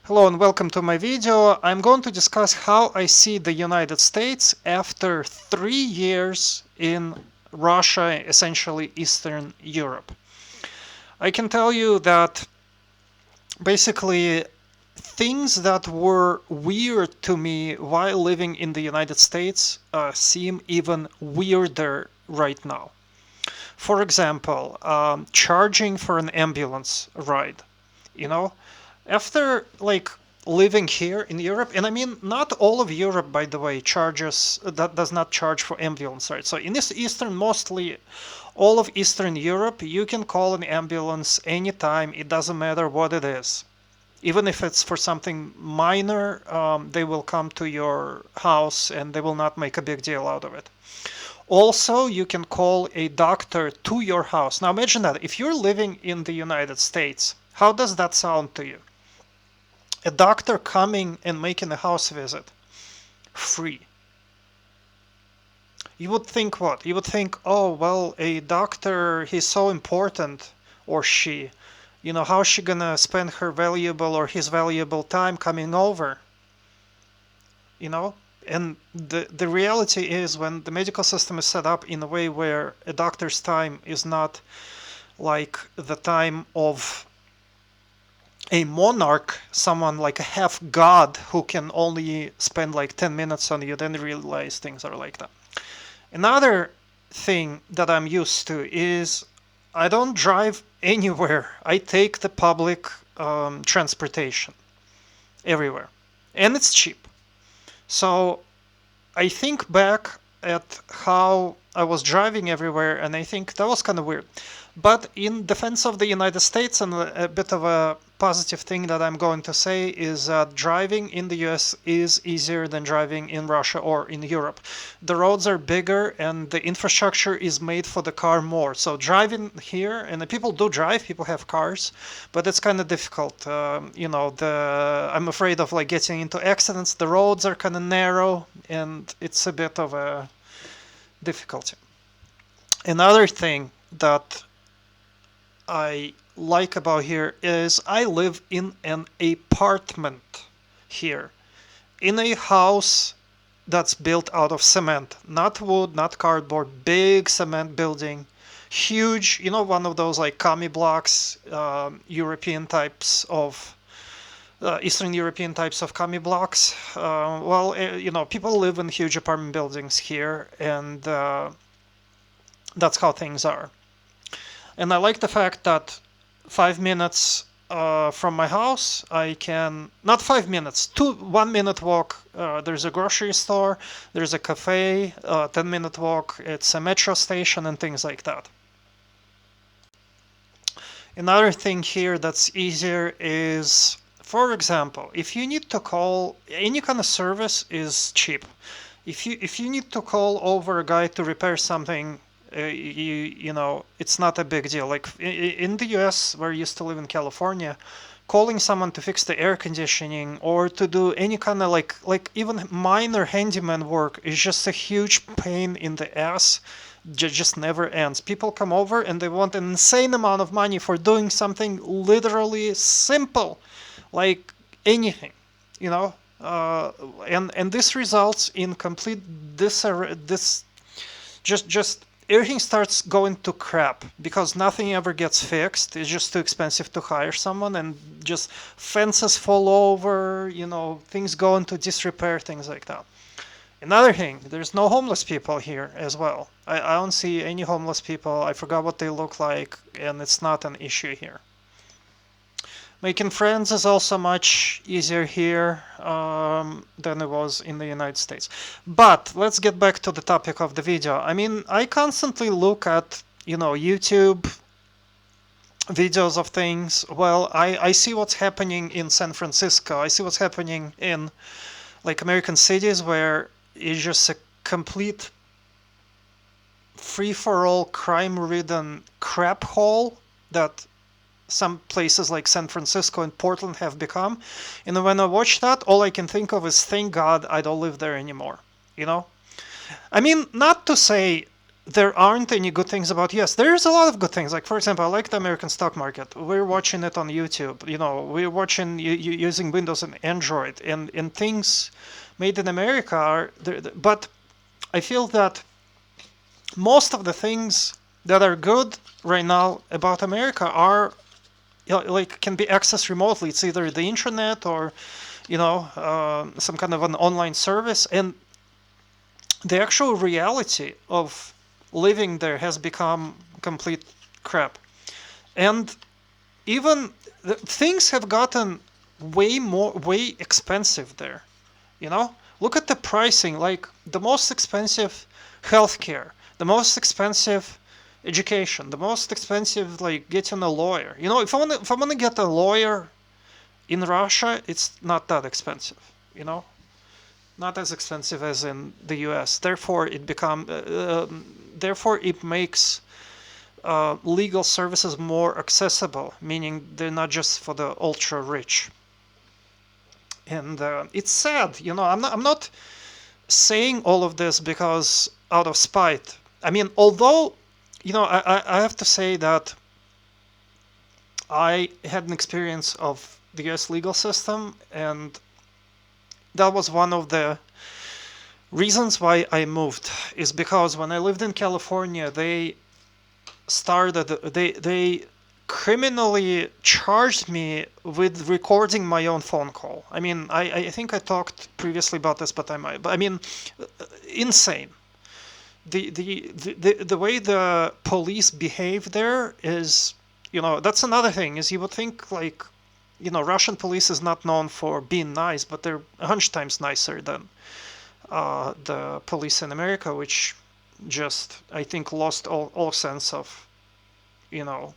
Hello and welcome to my video. I'm going to discuss how I see the United States after 3 years in Russia, essentially Eastern Europe. I can tell you that basically things that were weird to me while living in the United States seem even weirder right now. For example, charging for an ambulance ride, you know, after living here in Europe, and I mean not all of Europe, by the way, charges that does not charge for ambulance rides. So in this Eastern, mostly all of Eastern Europe, you can call an ambulance anytime. It doesn't matter what it is. Even if it's for something minor, they will come to your house and they will not make a big deal out of it. Also, you can call a doctor to your house. Now imagine that if you're living in the United States, how does that sound to you? A doctor coming and making a house visit free. You would think what? You would think, oh, well, a doctor, he's so important, or she. How's she gonna spend her valuable or his valuable time coming over? You know? And the reality is when the medical system is set up in a way where a doctor's time is not like the time of a monarch, someone like a half god who can only spend like 10 minutes on you, then realize things are like that. Another thing that I'm used to is I don't drive anywhere. I take the public transportation everywhere, and it's cheap. So I think back at how I was driving everywhere, and I think that was kind of weird. But in defense of the United States, and a bit of a positive thing that I'm going to say is that driving in the US is easier than driving in Russia or in Europe. The roads are bigger and the infrastructure is made for the car more. So driving here, and the people do drive, people have cars, but it's kind of difficult. I'm afraid of like getting into accidents. The roads are kind of narrow and it's a bit of a difficulty. Another thing that I like about here is I live in an apartment here, in a house that's built out of cement, not wood, not cardboard, big cement building, huge, one of those like commie blocks, European types of Eastern European types of commie blocks. People live in huge apartment buildings here, and that's how things are. And I like the fact that 5 minutes from my house, I can, not 5 minutes, 1 minute walk. There's a grocery store, there's a cafe, 10-minute walk, it's a metro station and things like that. Another thing here that's easier is, for example, if you need to call any kind of service is cheap. If you need to call over a guy to repair something, it's not a big deal. Like in the US, where I used to live in California, calling someone to fix the air conditioning or to do any kind of like even minor handyman work is just a huge pain in the ass. Just never ends. People come over and they want an insane amount of money for doing something literally simple, like anything, you know. And this results in complete disarray. This just everything starts going to crap because nothing ever gets fixed. It's just too expensive to hire someone, and just fences fall over, things go into disrepair, things like that. Another thing, there's no homeless people here as well. I don't see any homeless people. I forgot what they look like, and it's not an issue here. Making friends is also much easier here than it was in the United States. But let's get back to the topic of the video. I mean, I constantly look at, YouTube videos of things. Well, I see what's happening in San Francisco. I see what's happening in like American cities where it's just a complete free-for-all crime-ridden crap hole that some places like San Francisco and Portland have become. And when I watch that, all I can think of is thank God I don't live there anymore. I mean, not to say there aren't any good things about, yes, there's a lot of good things. Like, for example, I like the American stock market. We're watching it on YouTube. We're watching using Windows and Android, and things made in America are there. But I feel that most of the things that are good right now about America are, like, can be accessed remotely. It's either the internet or some kind of an online service, and the actual reality of living there has become complete crap. And even things have gotten way expensive there. Look at the pricing. Like, the most expensive healthcare, the most expensive education, the most expensive, like, getting a lawyer. If I want to get a lawyer in Russia, it's not that expensive. You know, not as expensive as in the U.S. Therefore it makes legal services more accessible, meaning they're not just for the ultra rich. And it's sad, I'm not saying all of this because out of spite. I mean, although, I have to say that I had an experience of the U.S. legal system, and that was one of the reasons why I moved, is because when I lived in California, they criminally charged me with recording my own phone call. I mean, I think I talked previously about this, but I mean, insane. The way the police behave there is, that's another thing, is you would think, like, Russian police is not known for being nice, but they're 100 times nicer than the police in America, which just, I think, lost all sense of, you know,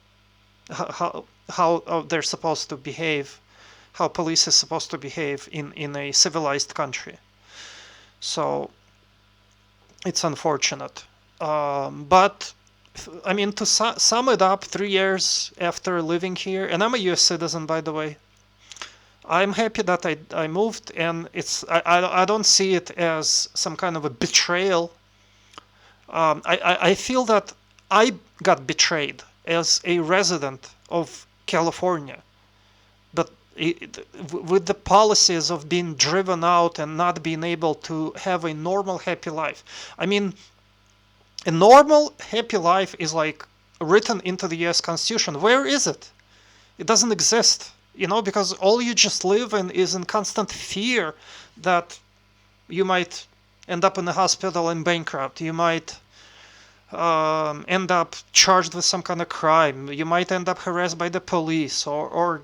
how they're supposed to behave, how police is supposed to behave in a civilized country. So it's unfortunate. But I mean, to sum it up, 3 years after living here, and I'm a U.S. citizen, by the way, I'm happy that I moved, and I don't see it as some kind of a betrayal. I feel that I got betrayed as a resident of California, but with the policies of being driven out and not being able to have a normal, happy life. I mean, a normal, happy life is like written into the US Constitution. Where is it? It doesn't exist, because all you just live in is in constant fear that you might end up in the hospital and bankrupt. You might end up charged with some kind of crime. You might end up harassed by the police, or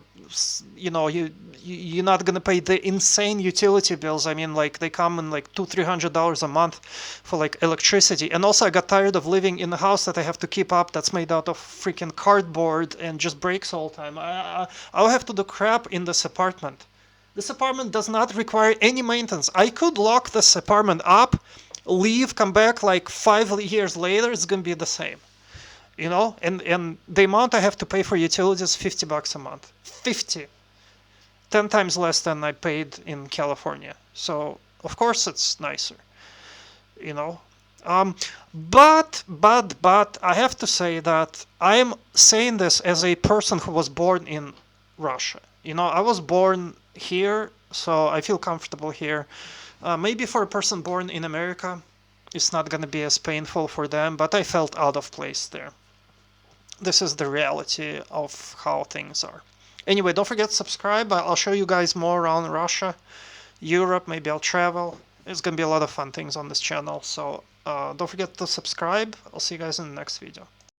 you're not gonna pay the insane utility bills. I mean, like, they come in like $200-300 a month for like electricity. And also, I got tired of living in a house that I have to keep up that's made out of freaking cardboard and just breaks all the time. I'll have to do crap in this apartment. This apartment does not require any maintenance. I could lock this apartment up, leave, come back like 5 years later, it's gonna be the same. And the amount I have to pay for utilities, $50 a month. 50. 10 times less than I paid in California. So of course it's nicer. you know but I have to say that I'm saying this as a person who was born in Russia. I was born here, so I feel comfortable here. Maybe for a person born in America, it's not going to be as painful for them, but I felt out of place there. This is the reality of how things are. Anyway, don't forget to subscribe. I'll show you guys more around Russia, Europe. Maybe I'll travel. It's going to be a lot of fun things on this channel. So don't forget to subscribe. I'll see you guys in the next video.